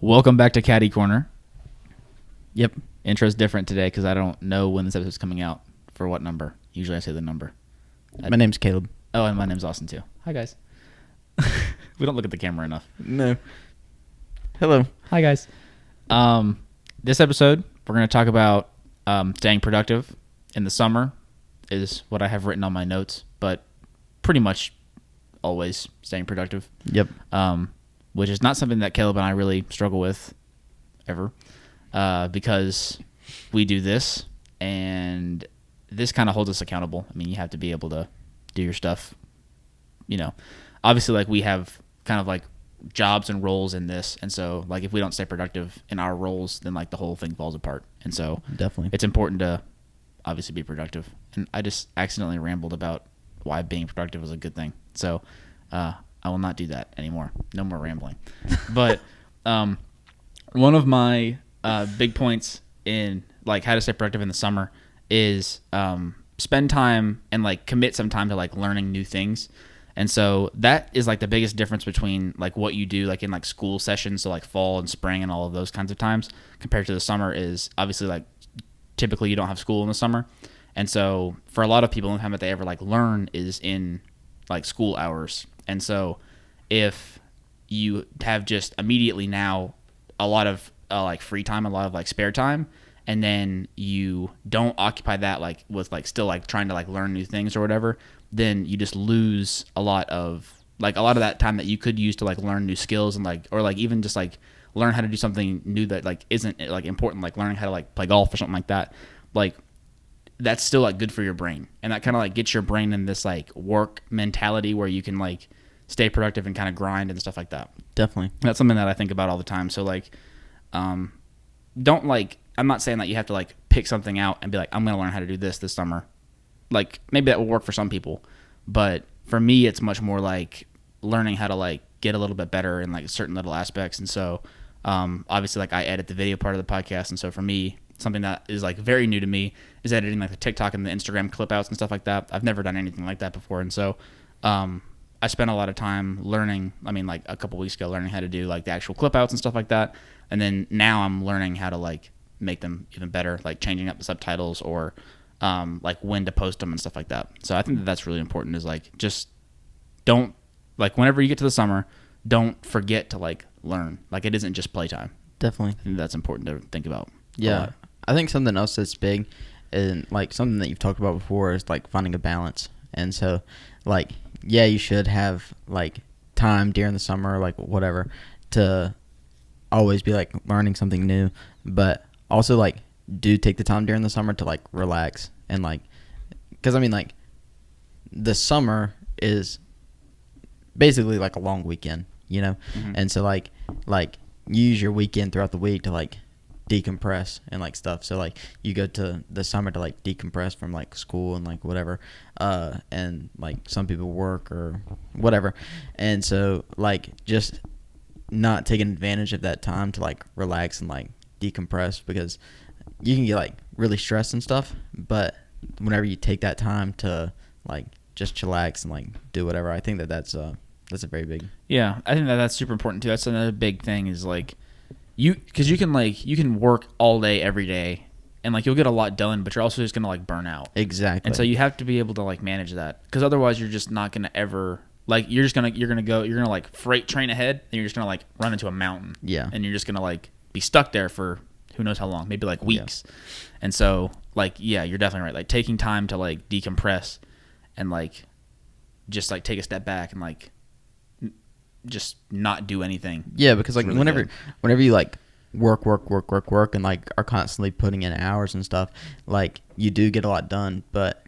Welcome back to Caddy Corner. Yep. Intro's different today because I don't know when this episode's coming out for what number. Usually I say the number. My name's Caleb. Oh, and my name's Austin too. Hi, guys. We don't look at the camera enough. No. Hello. Hi, guys. This episode, we're going to talk about staying productive in the summer is what I have written on my notes, but pretty much always staying productive. Yep. Which is not something that Caleb and I really struggle with ever because we do this, and this kind of holds us accountable. I mean, you have to be able to do your stuff. You know, obviously, like, we have kind of like jobs and roles in this, and so like if we don't stay productive in our roles, then like the whole thing falls apart. And so Definitely. it's important to obviously be productive. And I just accidentally rambled about why being productive is a good thing. So I will not do that anymore. No more rambling. But one of my big points in like how to stay productive in the summer is spend time and like commit some time to like learning new things. And so that is like the biggest difference between like what you do like in like school sessions, so like fall and spring and all of those kinds of times, compared to the summer is obviously like typically you don't have school in the summer. And so for a lot of people, the only time that they ever like learn is in like school hours. And so if you have just immediately now a lot of like free time, a lot of like spare time, and then you don't occupy that like with like still like trying to like learn new things or whatever, then you just lose a lot of that time that you could use to like learn new skills and like, or like even just like learn how to do something new that like isn't like important, like learning how to like play golf or something like that. Like that's still like good for your brain, and that kind of like gets your brain in this like work mentality where you can like stay productive and kind of grind and stuff like that. Definitely. That's something that I think about all the time. So like don't like, I'm not saying that you have to like pick something out and be like, I'm going to learn how to do this summer. Like maybe that will work for some people, but for me it's much more like learning how to like get a little bit better in like certain little aspects. And so obviously like I edit the video part of the podcast, and so for me something that is like very new to me is editing like the TikTok and the Instagram clip outs and stuff like that. I've never done anything like that before, and so I spent a lot of time learning, I mean like a couple weeks ago, learning how to do like the actual clip outs and stuff like that. And then now I'm learning how to like make them even better, like changing up the subtitles or like when to post them and stuff like that. So I think that that's really important, is like just don't, like whenever you get to the summer, don't forget to like learn. Like it isn't just playtime. Definitely. I think that's important to think about. Yeah. I think something else that's big and like something that you've talked about before is like finding a balance. And so like, yeah, you should have like time during the summer, like whatever, to always be like learning something new, but also like do take the time during the summer to like relax and like, because I mean like the summer is basically like a long weekend, you know. Mm-hmm. And so like use your weekend throughout the week to like decompress and like stuff. So like you go to the summer to like decompress from like school and like whatever, and like some people work or whatever, and so like just not taking advantage of that time to like relax and like decompress, because you can get like really stressed and stuff, but whenever you take that time to like just chillax and like do whatever, I think that that's a very big. Yeah, I think that that's super important too. That's another big thing, is like because you can work all day every day and like you'll get a lot done, but you're also just gonna like burn out. Exactly. And so you have to be able to like manage that, because otherwise you're just not gonna ever like you're gonna like freight train ahead, and you're just gonna like run into a mountain. Yeah. And you're just gonna like be stuck there for who knows how long, maybe like weeks. Yeah. And so like, yeah, you're definitely right. Like taking time to like decompress and like just like take a step back and like just not do anything. Yeah, because like really whenever you like work and like are constantly putting in hours and stuff, like you do get a lot done, but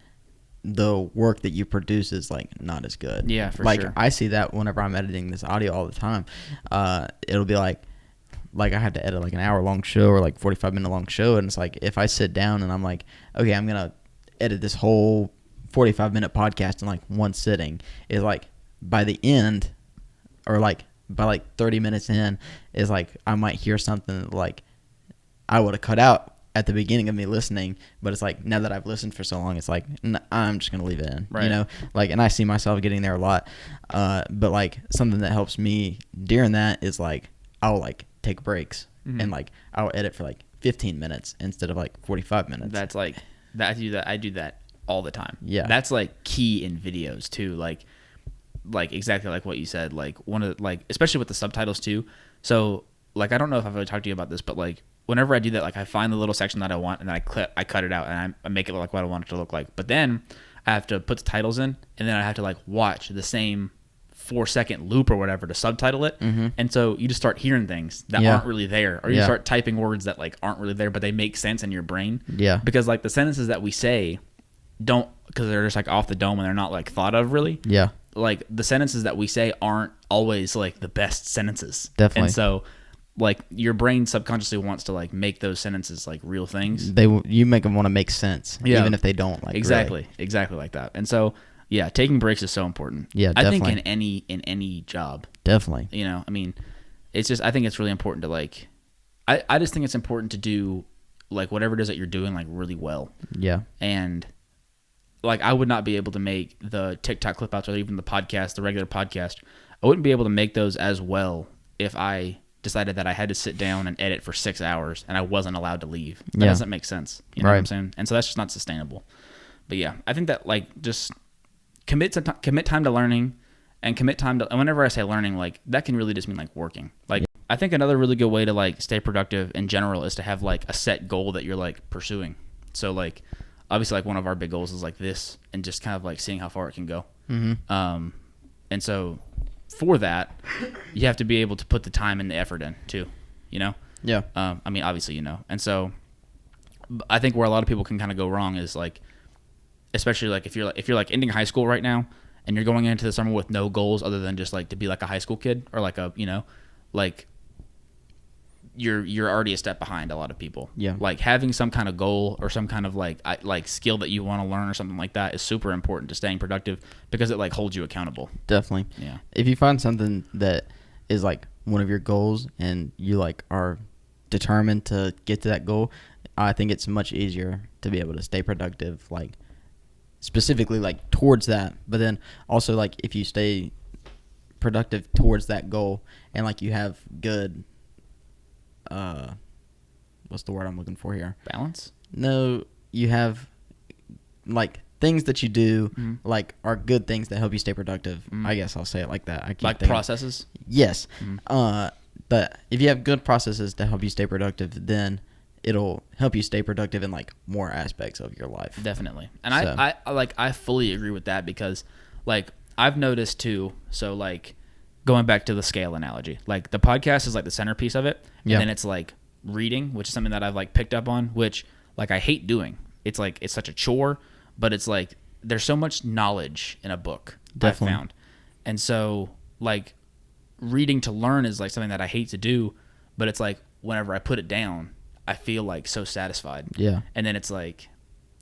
the work that you produce is like not as good. Yeah, for like, sure. Like I see that whenever I'm editing this audio all the time. It'll be like I have to edit like an hour-long show or like 45-minute long show, and it's like if I sit down and I'm like, okay, I'm gonna edit this whole 45-minute podcast in like one sitting, is like by the end, or like by like 30 minutes in, is like I might hear something that like I would have cut out at the beginning of me listening, but it's like now that I've listened for so long, it's like I'm just gonna leave it in, right. You know, like, and I see myself getting there a lot, but like something that helps me during that is like I'll like take breaks and like I'll edit for like 15 minutes instead of like 45 minutes. That's like that. I do that all the time. Yeah. That's like key in videos too. Like exactly like what you said. Like one of like especially with the subtitles too. So like I don't know if I've ever talked to you about this, but like whenever I do that, like I find the little section that I want and then I cut it out and I make it look like what I want it to look like. But then I have to put the titles in and then I have to like watch the same 4-second loop or whatever to subtitle it. And so you just start hearing things that aren't really there, or you start typing words that like aren't really there, but they make sense in your brain. Yeah. Because like the sentences that we say don't, because they're just like off the dome and they're not like thought of really. Yeah. Like the sentences that we say aren't always like the best sentences. Definitely. And so like your brain subconsciously wants to like make those sentences like real things. You make them want to make sense, even if they don't. Like exactly like that. And so yeah, taking breaks is so important. Yeah, definitely. definitely. I think in any job, definitely. you know, I mean, it's just I think it's really important to like. I just think it's important to do like whatever it is that you're doing like really well. Yeah. And like I would not be able to make the TikTok clip outs or even the podcast, the regular podcast. I wouldn't be able to make those as well if I decided that I had to sit down and edit for 6 hours and I wasn't allowed to leave. That doesn't make sense. You know what I'm saying? And so that's just not sustainable. But yeah, I think that like just commit time to learning and commit time to, and whenever I say learning, like that can really just mean like working. Like I think another really good way to like stay productive in general is to have like a set goal that you're like pursuing. So like obviously like one of our big goals is like this and just kind of like seeing how far it can go. And so for that, you have to be able to put the time and the effort in too, you know? Yeah. I mean, obviously, you know. And so I think where a lot of people can kind of go wrong is like, especially like if you're like ending high school right now and you're going into the summer with no goals other than just like to be like a high school kid or like a, you know, like you're already a step behind a lot of people. Yeah. Like having some kind of goal or some kind of like skill that you want to learn or something like that is super important to staying productive because it like holds you accountable. Definitely. Yeah. If you find something that is like one of your goals and you like are determined to get to that goal, I think it's much easier to be able to stay productive, like specifically like towards that. But then also like if you stay productive towards that goal and like you have good what's the word I'm looking for here? Balance? No, you have like things that you do like are good things that help you stay productive. I guess I'll say it like that. I can't like think processes? Yes. But if you have good processes to help you stay productive, then it'll help you stay productive in like more aspects of your life. Definitely. And so. I fully agree with that because like I've noticed too, so like going back to the scale analogy, like the podcast is like the centerpiece of it. And then it's like reading, which is something that I've like picked up on, which like I hate doing. It's like, it's such a chore, but it's like, there's so much knowledge in a book. Definitely. I've found. And so like reading to learn is like something that I hate to do, but it's like whenever I put it down, I feel like so satisfied. Yeah. And then it's like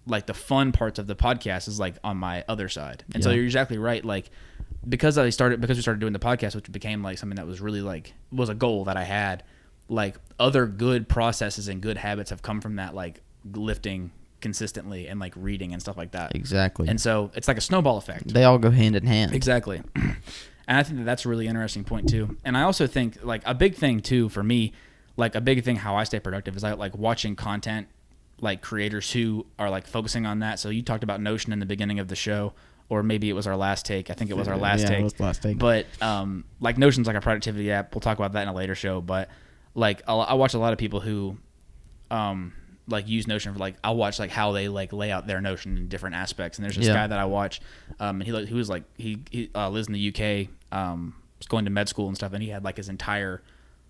the fun parts of the podcast is like on my other side. And so you're exactly right. Like because we started doing the podcast, which became like something that was really like was a goal that I had, like other good processes and good habits have come from that, like lifting consistently and like reading and stuff like that. Exactly. And so it's like a snowball effect. They all go hand in hand. Exactly. And I think that that's a really interesting point too. And I also think like a big thing too for me, like a big thing how I stay productive is I like watching content, like creators who are like focusing on that. So you talked about Notion in the beginning of the show, or maybe it was our last take. I think it was our last take. It was the last take. But like Notion's like a productivity app. We'll talk about that in a later show. But like I watch a lot of people who like use Notion for like I'll watch like how they like lay out their Notion in different aspects. And there's this guy that I watch, and he was like he lives in the UK, was going to med school and stuff, and he had like his entire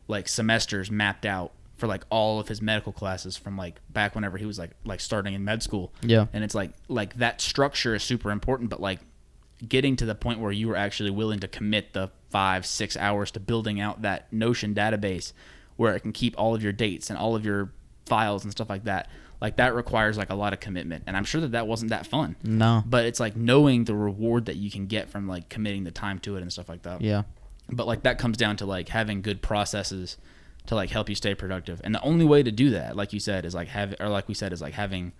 like semesters mapped out for like all of his medical classes from like back whenever he was like starting in med school. Yeah. And it's like that structure is super important, but like getting to the point where you were actually willing to commit the 5-6 hours to building out that Notion database where it can keep all of your dates and all of your files and stuff like that requires like a lot of commitment. And I'm sure that wasn't that fun. No. But it's like knowing the reward that you can get from like committing the time to it and stuff like that. Yeah. But like that comes down to like having good processes to like help you stay productive. And the only way to do that, like you said, is like having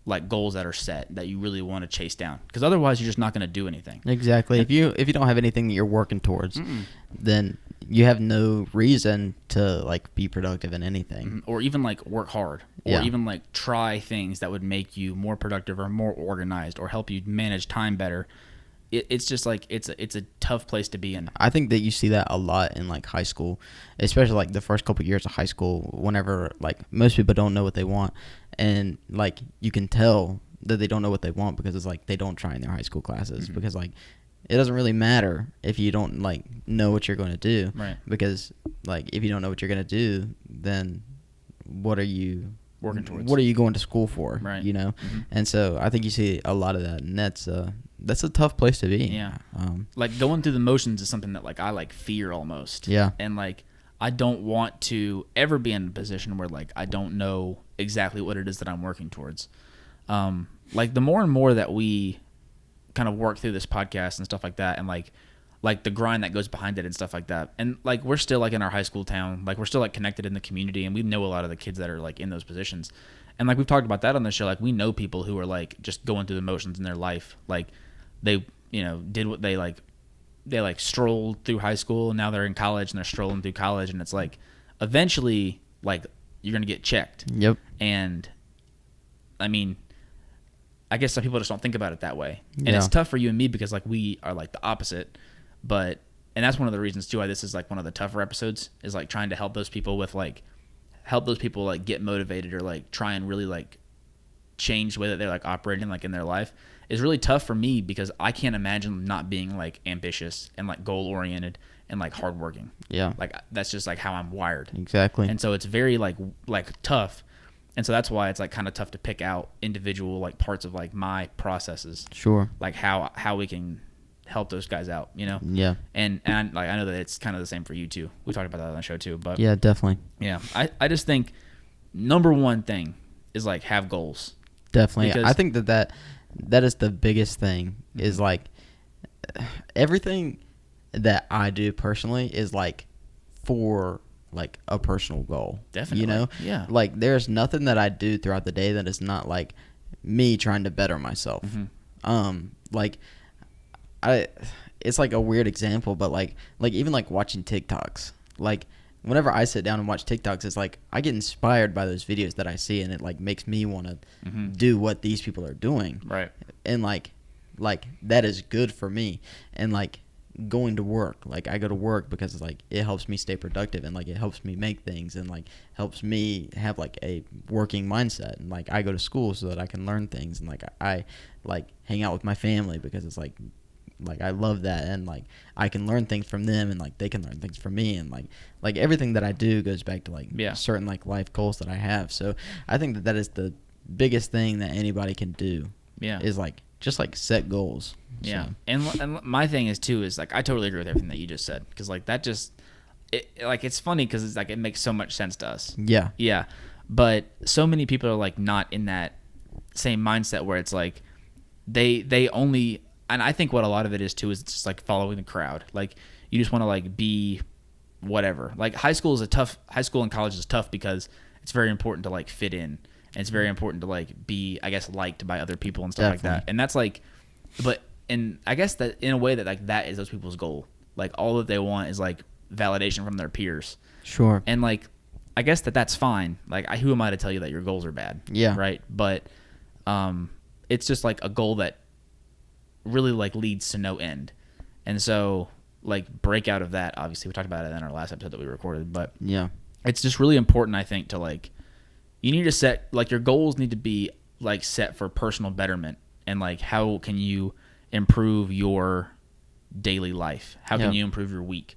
like goals that are set that you really want to chase down, because otherwise you're just not going to do anything. Exactly. If you don't have anything that you're working towards, then you have no reason to like be productive in anything, or even like work hard, or even like try things that would make you more productive or more organized or help you manage time better. It's just like it's a tough place to be in. I think that you see that a lot in like high school, especially like the first couple of years of high school, whenever like most people don't know what they want, and like you can tell that they don't know what they want because it's like they don't try in their high school classes, because like it doesn't really matter if you don't like know what you're going to do, right? Because like if you don't know what you're going to do, then what are you working towards? What are you going to school for, right? You know. And so I think you see a lot of that, and that's a tough place to be. Yeah. Like going through the motions is something that like I like fear almost. Yeah. And like I don't want to ever be in a position where like I don't know exactly what it is that I'm working towards. Like the more and more that we kind of work through this podcast and stuff like that, and like the grind that goes behind it and stuff like that, and like we're still like in our high school town, like we're still like connected in the community, and we know a lot of the kids that are like in those positions. And like we've talked about that on the show, like we know people who are like just going through the motions in their life, like they, you know, did what they strolled through high school, and now they're in college and they're strolling through college, and it's like eventually like you're gonna get checked. Yep. And I mean, I guess some people just don't think about it that way, and Yeah. it's tough for you and me because like we are like the opposite. But and that's one of the reasons too why this is like one of the tougher episodes, is like trying to help those people like get motivated, or like try and really like change the way that they're like operating like in their life. Is really tough for me because I can't imagine not being like ambitious and like goal oriented and like hardworking. Yeah. Like that's just like how I'm wired. Exactly. And so it's very like tough. And so that's why it's like kind of tough to pick out individual like parts of like my processes. Sure. Like how we can help those guys out, you know? Yeah. And like I know that it's kind of the same for you too. We talked about that on the show too, but yeah, definitely. Yeah. I just think number one thing is like have goals. Definitely. Because I think that is the biggest thing, is like everything that I do personally is like for like a personal goal. Definitely. You know? Yeah. Like there's nothing that I do throughout the day that is not like me trying to better myself. Like it's like a weird example, but like even like watching TikToks. Like whenever I sit down and watch TikToks, it's like I get inspired by those videos that I see, and it like makes me want to do what these people are doing. Right. And like that is good for me. And like going to work, like I go to work because it's like it helps me stay productive, and like it helps me make things, and like helps me have like a working mindset. And like I go to school so that I can learn things, and like I like hang out with my family because it's like I love that, and like I can learn things from them, and like they can learn things from me, and like everything that I do goes back to like certain like life goals that I have. So I think that is the biggest thing that anybody can do. Yeah. Is like just like set goals. Yeah. So. And my thing is too is like I totally agree with everything that you just said, because like that just it's funny because it's like it makes so much sense to us. Yeah. Yeah. But so many people are like not in that same mindset where it's like they only. And I think what a lot of it is too is just like following the crowd. Like you just want to like be whatever. Like high school and college is tough because it's very important to like fit in, and it's very important to like be, I guess, liked by other people and stuff like that. And that's like, and I guess that in a way that like that is those people's goal. Like all that they want is like validation from their peers. Sure. And like, I guess that's fine. Like who am I to tell you that your goals are bad? Yeah. Right. But it's just like a goal that really like leads to no end. And so like break out of that. Obviously we talked about it in our last episode that we recorded, but yeah, it's just really important, I think, to like you need to set like your goals need to be like set for personal betterment, and like how can you improve your daily life, how can you improve your week,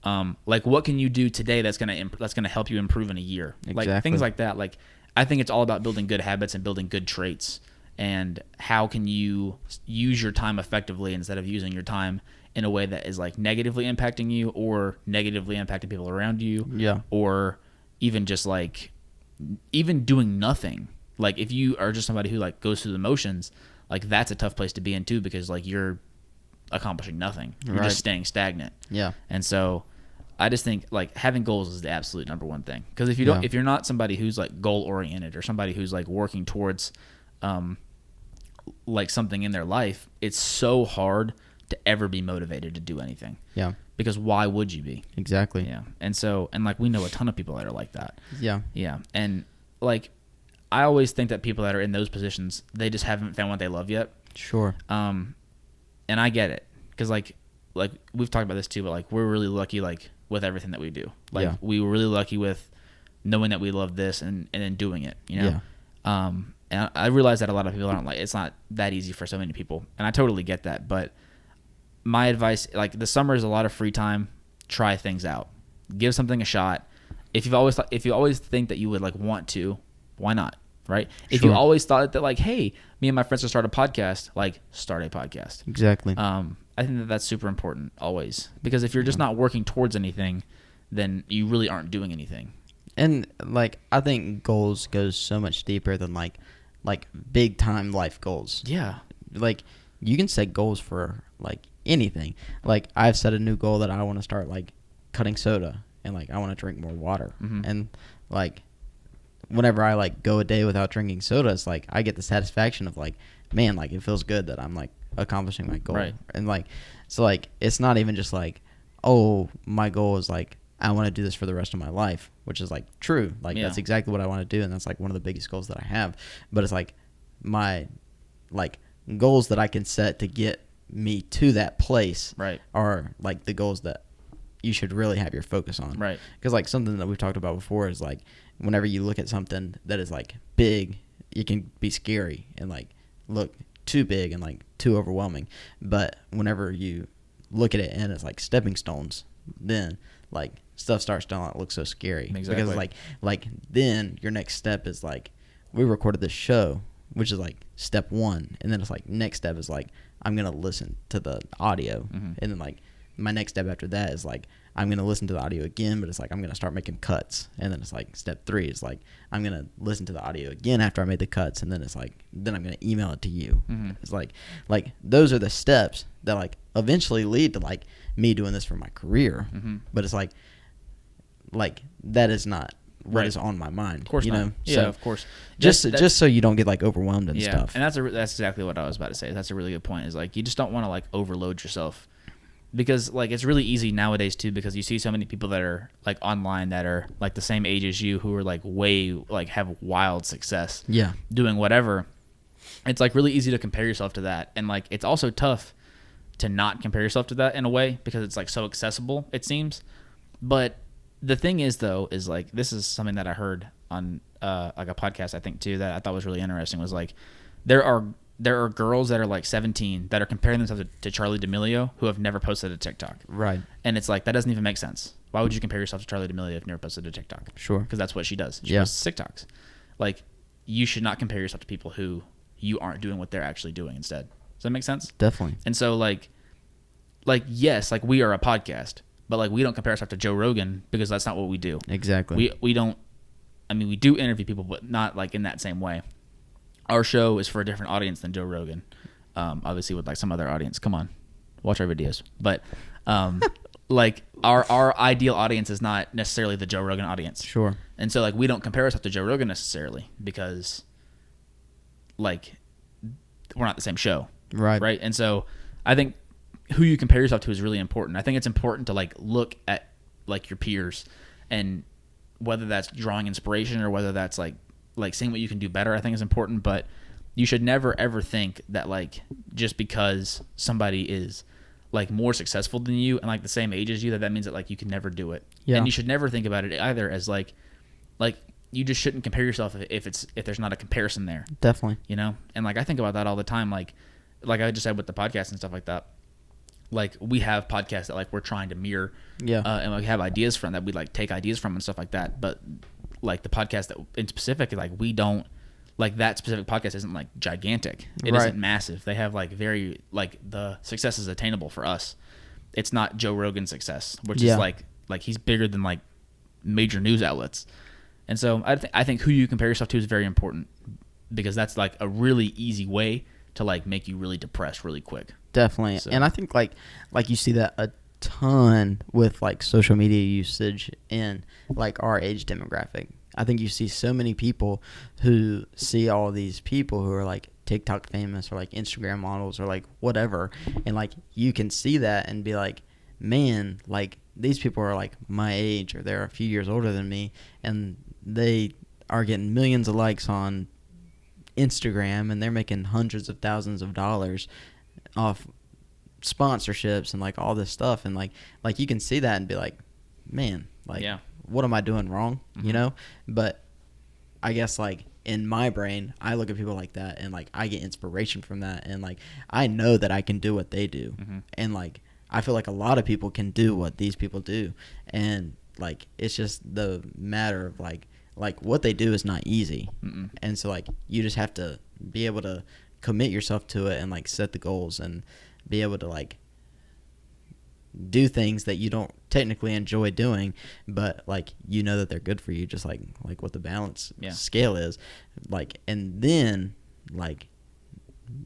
like what can you do today that's gonna help you improve in a year. Exactly. Like things like that. Like I think it's all about building good habits and building good traits. And how can you use your time effectively instead of using your time in a way that is like negatively impacting you or negatively impacting people around you? Yeah. Or even just like even doing nothing. Like if you are just somebody who like goes through the motions, like that's a tough place to be in too, because like you're accomplishing nothing. You're just staying stagnant. Yeah. And so I just think like having goals is the absolute number one thing. Because if you don't, if you're not somebody who's like goal oriented or somebody who's like working towards like something in their life, it's so hard to ever be motivated to do anything. Yeah. Because why would you be? Exactly. Yeah. And like we know a ton of people that are like that. Yeah. Yeah. And like I always think that people that are in those positions, they just haven't found what they love yet. Sure. And I get it, because like we've talked about this too, but like we're really lucky like with everything that we do. Like we were really lucky with knowing that we love this and then doing it, you know. Yeah. And I realize that a lot of people aren't, like, it's not that easy for so many people, and I totally get that. But my advice, like, the summer is a lot of free time. Try things out, give something a shot. If you always think that you would like want to, why not? Right? If you always thought that like, hey, me and my friends will start a podcast, like start a podcast. Exactly. I think that that's super important always, because if you're just not working towards anything, then you really aren't doing anything. And like I think goals goes so much deeper than like big time life goals. Yeah. Like you can set goals for like anything. Like I've set a new goal that I want to start like cutting soda, and like I want to drink more water. Mm-hmm. And like whenever I like go a day without drinking soda, it's like I get the satisfaction of like, man, like it feels good that I'm like accomplishing my goal. Right. And like so like it's not even just like, oh, my goal is like I want to do this for the rest of my life, which is like true. Like that's exactly what I want to do, and that's like one of the biggest goals that I have. But it's like my like goals that I can set to get me to that place are like the goals that you should really have your focus on. Right. Because like something that we've talked about before is like whenever you look at something that is like big, it can be scary and like look too big and like too overwhelming. But whenever you look at it and it's like stepping stones, then like stuff starts to not look so scary. Exactly. Because like then your next step is like, we recorded this show, which is like step one, and then it's like next step is like I'm gonna listen to the audio, and then like my next step after that is like I'm gonna listen to the audio again, but it's like I'm gonna start making cuts, and then it's like step 3 is like I'm gonna listen to the audio again after I made the cuts, and then it's like then I'm gonna email it to you. It's like those are the steps that like eventually lead to like me doing this for my career, but it's like that is not what is on my mind. Of course, you know. Yeah, so of course. Just so you don't get like overwhelmed and stuff. And that's exactly what I was about to say. That's a really good point. Is like you just don't want to like overload yourself, because like it's really easy nowadays too, because you see so many people that are like online that are like the same age as you, who are like way like have wild success. Yeah. Doing whatever. It's like really easy to compare yourself to that, and like it's also tough to not compare yourself to that in a way, because it's like so accessible, it seems. But the thing is, though, is like this is something that I heard on like a podcast, I think too, that I thought was really interesting. Was like there are girls that are like 17 that are comparing themselves to Charli D'Amelio, who have never posted a TikTok. Right. And it's like that doesn't even make sense. Why would you compare yourself to Charli D'Amelio if you've never posted a TikTok? Sure. Because that's what she does. She posts TikToks. Like you should not compare yourself to people who you aren't doing what they're actually doing instead. Does that make sense? Definitely. And so like yes, like we are a podcast, but like we don't compare ourselves to Joe Rogan, because that's not what we do. Exactly. We don't. I mean, we do interview people, but not like in that same way. Our show is for a different audience than Joe Rogan. Obviously, with like some other audience. Come on, watch our videos. But like our ideal audience is not necessarily the Joe Rogan audience. Sure. And so like we don't compare ourselves to Joe Rogan necessarily, because like we're not the same show. Right. Right. And so I think who you compare yourself to is really important. I think it's important to like look at like your peers, and whether that's drawing inspiration or whether that's like seeing what you can do better, I think is important. But you should never ever think that like just because somebody is like more successful than you and like the same age as you, that means that like you can never do it. Yeah. And you should never think about it either as like you just shouldn't compare yourself if there's not a comparison there. Definitely. You know? And like I think about that all the time, like I just said with the podcast and stuff like that. Like we have podcasts that like we're trying to mirror, and like have ideas from that we like take ideas from and stuff like that. But like the podcast that in specific, like we don't like that specific podcast isn't like gigantic. It isn't massive. They have like very like the success is attainable for us. It's not Joe Rogan's success, which is like he's bigger than like major news outlets. And so I think who you compare yourself to is very important, because that's like a really easy way to like make you really depressed really quick. Definitely. So. And I think like you see that a ton with like social media usage in like our age demographic. I think you see so many people who see all these people who are like TikTok famous or like Instagram models or like whatever, and like you can see that and be like, man, like these people are like my age or they're a few years older than me, and they are getting millions of likes on Instagram, and they're making hundreds of thousands of dollars off sponsorships and like all this stuff, and like you can see that and be like, man, like what am I doing wrong? You know? But I guess like in my brain, I look at people like that and like I get inspiration from that, and like I know that I can do what they do, and like I feel like a lot of people can do what these people do, and like it's just the matter of like what they do is not easy. And so like you just have to be able to commit yourself to it and like set the goals and be able to like do things that you don't technically enjoy doing, but like you know that they're good for you, just like what the balance scale is like. And then like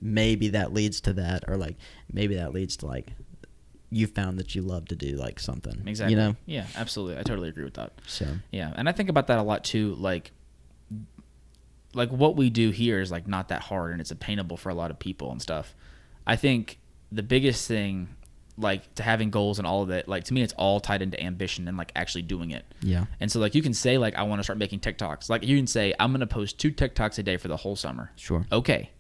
maybe that leads to that, or like maybe that leads to like you found that you love to do like something. Exactly. You know? Yeah, absolutely. I totally agree with that. So yeah, and I think about that a lot too. Like what we do here is like not that hard, and it's attainable for a lot of people and stuff. I think the biggest thing, like to having goals and all of it, like to me it's all tied into ambition and like actually doing it. Yeah. And so like you can say like I want to start making TikToks. Like you can say I'm going to post 2 TikToks a day for the whole summer. Sure. Okay.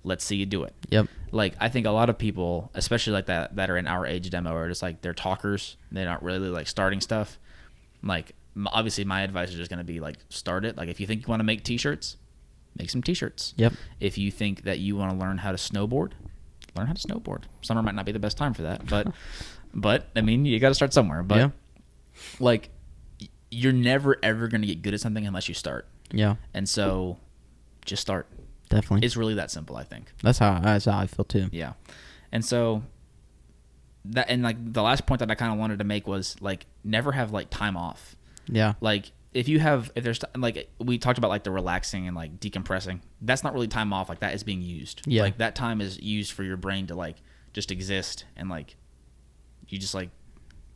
Let's see you do it. Yep. Like I think a lot of people, especially like that are in our age demo, are just like they're talkers. They're not really like starting stuff. Like obviously my advice is just going to be like start it. Like if you think you want to make t-shirts, make some t-shirts. Yep. If you think that you want to learn how to snowboard, learn how to snowboard. Summer might not be the best time for that, but I mean, you got to start somewhere. But like you're never ever going to get good at something unless you start. Yeah. And so just start. Definitely. It's really that simple, I think. That's how I feel too. Yeah. And so that, and like the last point that I kind of wanted to make was like never have like time off. Yeah. Like if there's like we talked about like the relaxing and like decompressing, that's not really time off. Like that is being used. Yeah. Like that time is used for your brain to like just exist and like you just like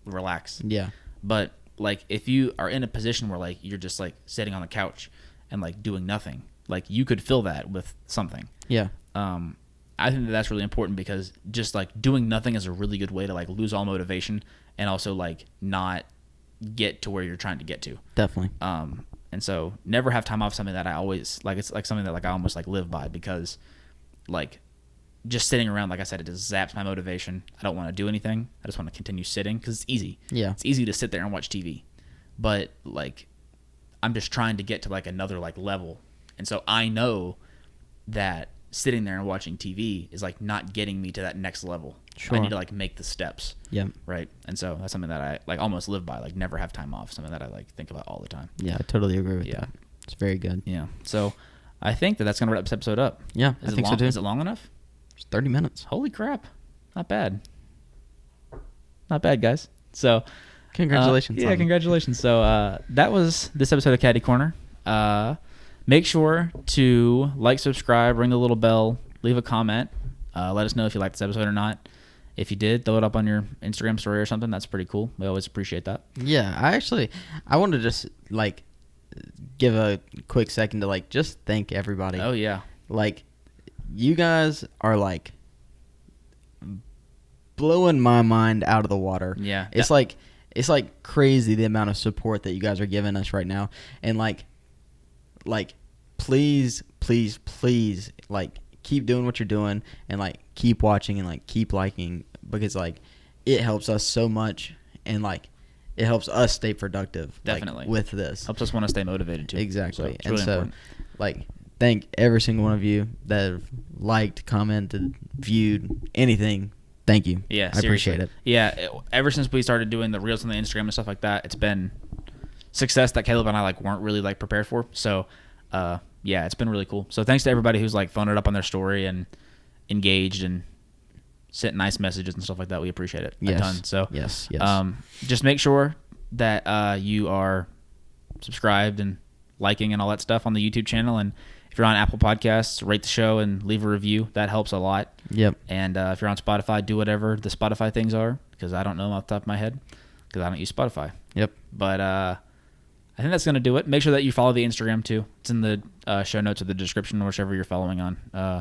relax. Yeah. But like if you are in a position where like you're just like sitting on the couch and like doing nothing, like you could fill that with something. Yeah. I think that's really important because just like doing nothing is a really good way to like lose all motivation and also like not get to where you're trying to get to. Definitely. And so never have time off something that I always like. It's like something that like I almost like live by because like just sitting around, like I said, it just zaps my motivation. I don't want to do anything. I just want to continue sitting because it's easy. Yeah. It's easy to sit there and watch TV, but like I'm just trying to get to like another like level. And so I know that sitting there and watching TV is like not getting me to that next level. Sure. I need to like make the steps. Yeah. Right. And so that's something that I like almost live by, like never have time off, something that I like think about all the time. Yeah, I totally agree with that. It's very good. Yeah. So I think that's going to wrap this episode up. Yeah, I think so too. Is it long enough? It's 30 minutes. Holy crap. Not bad. Not bad, guys. So congratulations. Yeah, congratulations. So that was this episode of Caddy Corner. Make sure to like, subscribe, ring the little bell, leave a comment. Let us know if you liked this episode or not. If you did, throw it up on your Instagram story or something. That's pretty cool. We always appreciate that. Yeah, I want to just like give a quick second to like just thank everybody. Oh yeah. Like you guys are like blowing my mind out of the water. Yeah. It's like crazy the amount of support that you guys are giving us right now. And like please like keep doing what you're doing and like keep watching and like keep liking, because like it helps us so much and like it helps us stay productive. Definitely. Like, with this helps us want to stay motivated too. Exactly. So really important. Like thank every single one of you that have liked, commented, viewed, anything. Thank you. Yeah, I appreciate it. Yeah, ever since we started doing the reels on the Instagram and stuff like that, it's been success that Caleb and I like weren't really like prepared for. So yeah, it's been really cool. So thanks to everybody who's like phoned it up on their story and engaged and sent nice messages and stuff like that. We appreciate it a ton. So yes. Just make sure that you are subscribed and liking and all that stuff on the YouTube channel. And if you're on Apple Podcasts, rate the show and leave a review. That helps a lot. Yep. And if you're on Spotify, do whatever the Spotify things are, because I don't know them off the top of my head because I don't use Spotify. Yep. But I think that's going to do it. Make sure that you follow the Instagram too. It's in the show notes or the description, or whichever you're following on.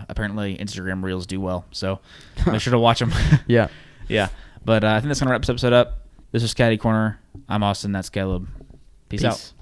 Apparently, Instagram Reels do well, so make sure to watch them. Yeah. Yeah. But I think that's going to wrap this episode up. This is Caddy Corner. I'm Austin. That's Caleb. Peace out.